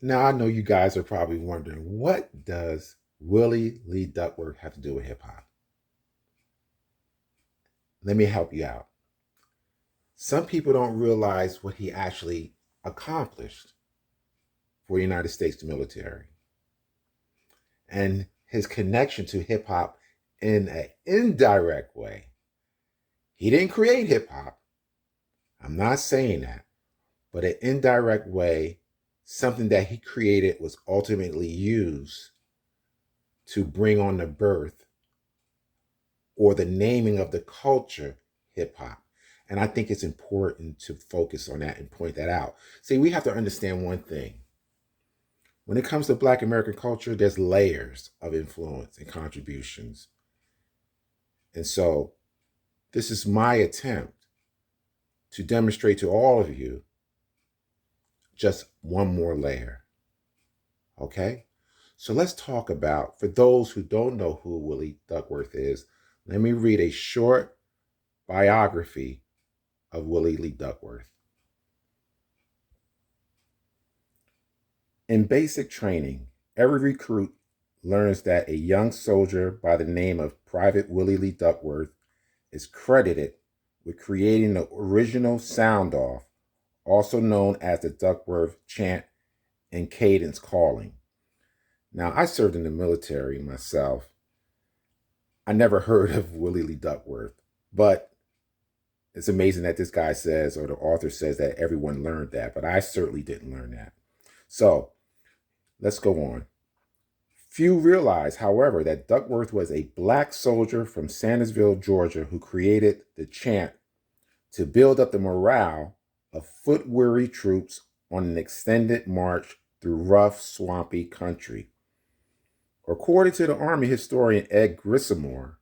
Now, I know you guys are probably wondering, what does Willie Lee Duckworth have to do with hip hop? Let me help you out. Some people don't realize what he actually accomplished for the United States military and his connection to hip hop in an indirect way. He didn't create hip hop. I'm not saying that, but an indirect way, something that he created was ultimately used to bring on the birth or the naming of the culture hip hop. And I think it's important to focus on that and point that out. See, we have to understand one thing. When it comes to Black American culture, there's layers of influence and contributions. And so this is my attempt to demonstrate to all of you just one more layer. Okay? So let's talk about, for those who don't know who Willie Duckworth is, let me read a short biography of Willie Lee Duckworth. In basic training, every recruit learns that a young soldier by the name of Private Willie Lee Duckworth is credited with creating the original sound off, also known as the Duckworth chant and cadence calling. Now, I served in the military myself. I never heard of Willie Lee Duckworth, but it's amazing that this guy says, or the author says, that everyone learned that, but I certainly didn't learn that. So let's go on. Few realize, however, that Duckworth was a Black soldier from Sandersville, Georgia, who created the chant to build up the morale of foot-weary troops on an extended march through rough, swampy country. According to the Army historian Ed Grissamore,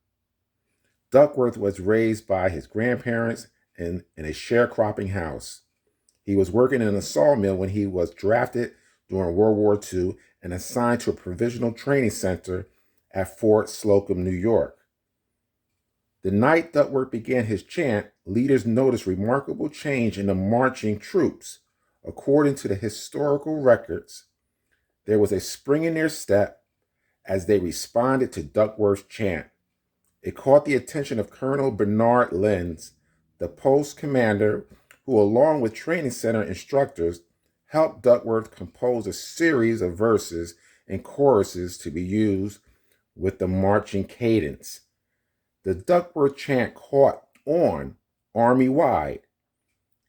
Duckworth was raised by his grandparents in a sharecropping house. He was working in a sawmill when he was drafted during World War II and assigned to a provisional training center at Fort Slocum, New York. The night Duckworth began his chant, leaders noticed remarkable change in the marching troops. According to the historical records, there was a spring in their step as they responded to Duckworth's chant. It caught the attention of Colonel Bernard Lenz, the post commander, who, along with training center instructors, helped Duckworth compose a series of verses and choruses to be used with the marching cadence. The Duckworth chant caught on Army-wide.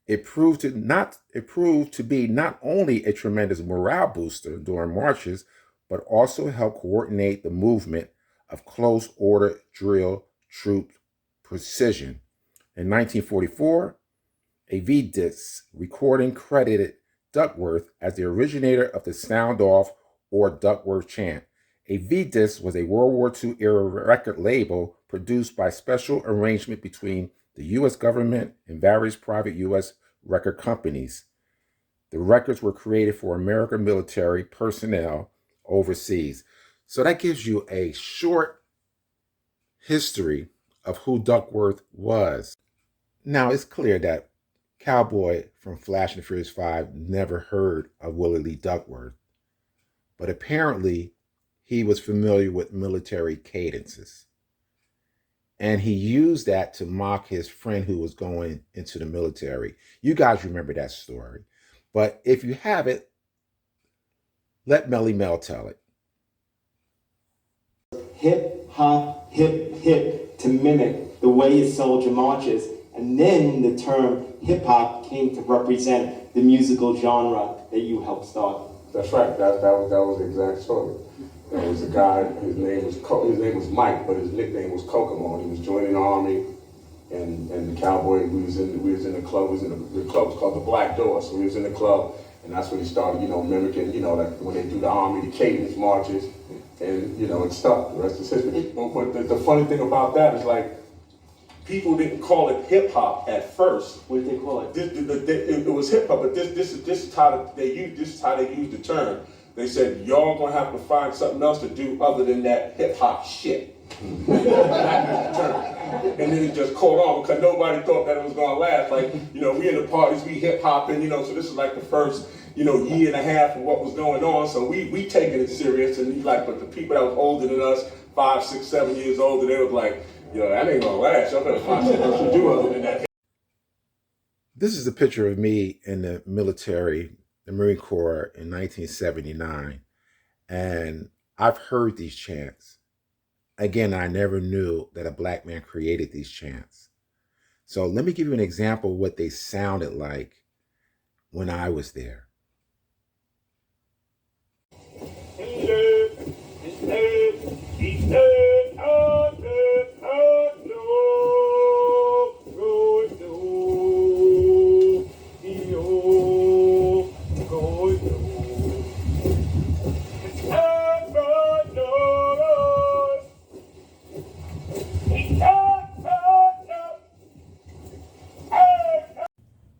It proved to be not only a tremendous morale booster during marches, but also helped coordinate the movement of close order drill troop precision. In 1944, a V-disc recording credited Duckworth as the originator of the sound off or Duckworth chant. A V-disc was a World War II era record label produced by special arrangement between the U.S. government and various private U.S. record companies. The records were created for American military personnel overseas. So that gives you a short history of who Duckworth was. Now, it's clear that Cowboy from Flash and the Furious 5 never heard of Willie Lee Duckworth, but apparently he was familiar with military cadences. And he used that to mock his friend who was going into the military. You guys remember that story. But if you haven't, let Melly Mel tell it. Hip hop, hip hip, to mimic the way a soldier marches. And then the term hip hop came to represent the musical genre that you helped start. That's right. That was the exact story. There was a guy. His name was Mike, but his nickname was Kokomo. He was joining the army, and the cowboy. We was in the club. The club was called the Black Door. So we was in the club, and that's when he started, mimicking, like when they do the army, the cadence marches, and it stuck. The rest is history. But the funny thing about that is, like, people didn't call it hip hop at first. What did they call it? It was hip hop, but this is how they used the term. They said, y'all gonna have to find something else to do other than that hip hop shit. And then it just caught on because nobody thought that it was gonna last. Like, we in the parties, we hip hop, and so this is like the first year and a half of what was going on. So we taking it serious, and but the people that was older than us, 5, 6, 7 years older, they was like, that ain't gonna last. Y'all better find something else to do other than that. This is a picture of me in the military, the Marine Corps in 1979. And I've heard these chants. Again, I never knew that a black man created these chants. So let me give you an example of what they sounded like when I was there.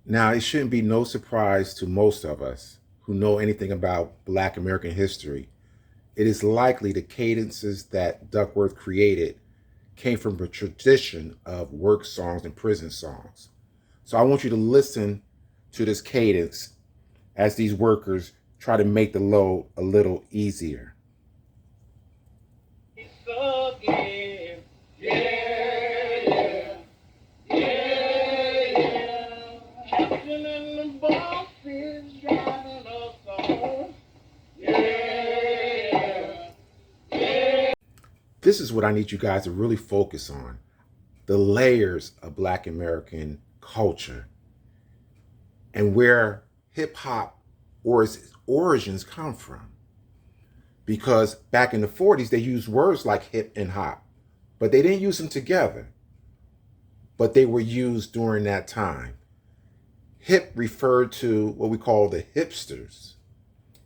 Now, it shouldn't be no surprise to most of us who know anything about Black American history. It is likely the cadences that Duckworth created came from a tradition of work songs and prison songs. So I want you to listen to this cadence as these workers try to make the load a little easier. This is what I need you guys to really focus on. The layers of Black American culture and where hip hop or its origins come from. Because back in the 40s, they used words like hip and hop, but they didn't use them together. But they were used during that time. Hip referred to what we call the hipsters,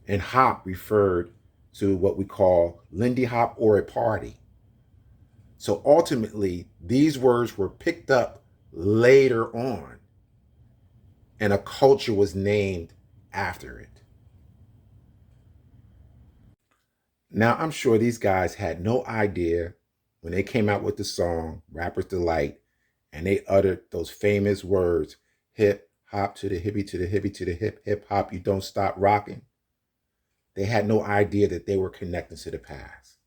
and hop referred to what we call Lindy Hop or a party. So ultimately, these words were picked up later on, and a culture was named after it. Now, I'm sure these guys had no idea when they came out with the song Rapper's Delight, and they uttered those famous words, hip hop to the hippie to the hippie to the hip, hip hop, you don't stop rocking. They had no idea that they were connecting to the past.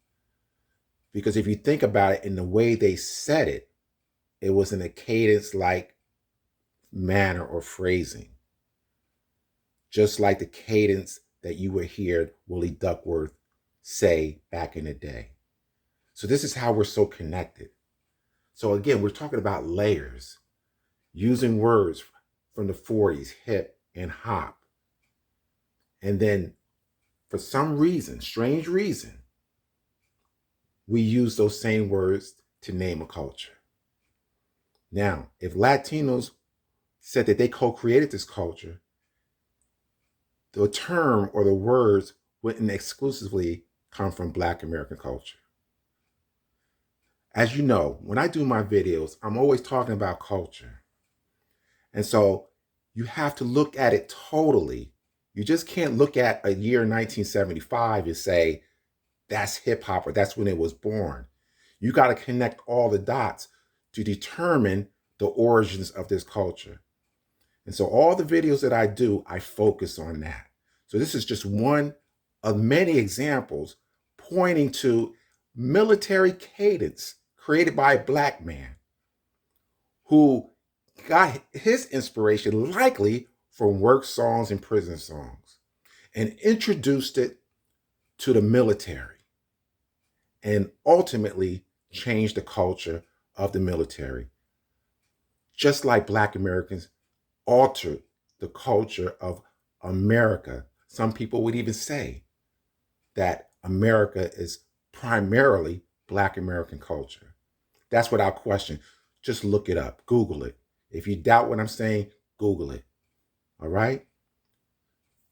Because if you think about it, in the way they said it, it was in a cadence-like manner or phrasing. Just like the cadence that you would hear Willie Duckworth say back in the day. So this is how we're so connected. So again, we're talking about layers, using words from the 40s, hip and hop. And then for some reason, strange reason, we use those same words to name a culture. Now, if Latinos said that they co-created this culture, the term or the words wouldn't exclusively come from Black American culture. As you know, when I do my videos, I'm always talking about culture. And so you have to look at it totally. You just can't look at a year 1975 and say, that's hip hop or that's when it was born. You got to connect all the dots to determine the origins of this culture. And so all the videos that I do, I focus on that. So this is just one of many examples pointing to military cadence created by a Black man who got his inspiration likely from work songs and prison songs and introduced it to the military and ultimately changed the culture of the military. Just like Black Americans altered the culture of America. Some people would even say that America is primarily Black American culture. That's without question. Just look it up, Google it. If you doubt what I'm saying, Google it. All right?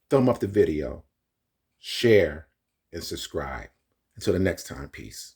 Thumb up the video, share, and subscribe. Until the next time, peace.